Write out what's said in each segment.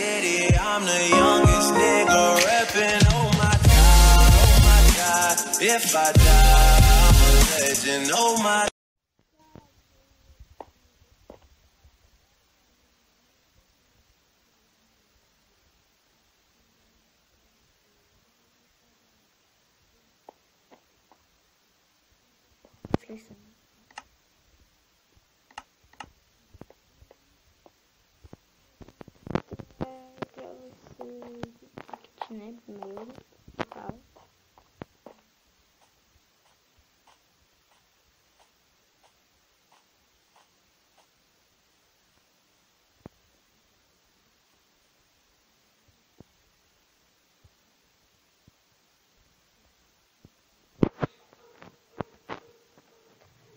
city, I'm the youngest nigga reppin'. Oh my God, if I die, I'm a legend. Oh my. Pra você que né, primeiro, tal.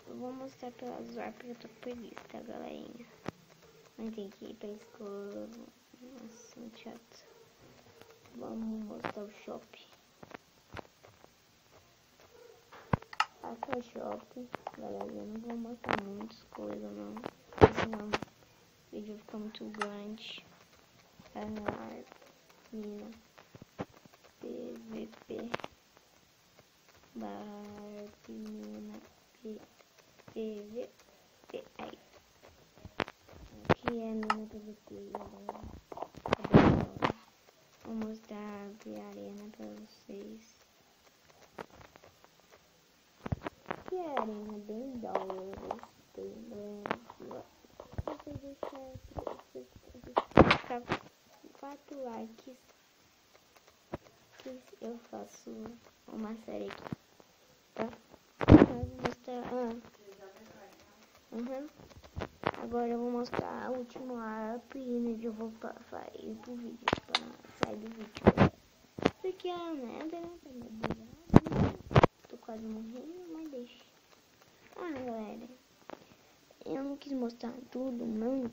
Eu vou mostrar pelas horas porque eu tô com preguiça, tá, galerinha? Mas tem que ir pra escola. Nossa, muito chato. Vamos mostrar o shopping. Aqui é o shopping, galera. Eu não vou mostrar muitas coisas, não. Senão o vídeo fica muito grande. Mina PVP. Mina PVP. Aí. Aqui é mina PVP, galera. Vou mostrar a arena pra vocês. Que a arena bem da hora, eu gostei, né? Se você deixar 4 likes, eu faço uma série aqui, tá? Eu vou mostrar. Agora eu vou mostrar a última up e eu vou ir pro vídeo, pra sair do vídeo, galera. Porque a nada, né? Tá me bugado. Tô quase morrendo, mas deixa. Galera, eu não quis mostrar tudo, não. Eu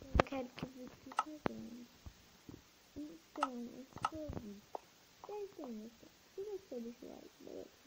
não quero que o vídeo fique grande. Então, esse foi o vídeo. Se você gostou, deixa o like, beleza?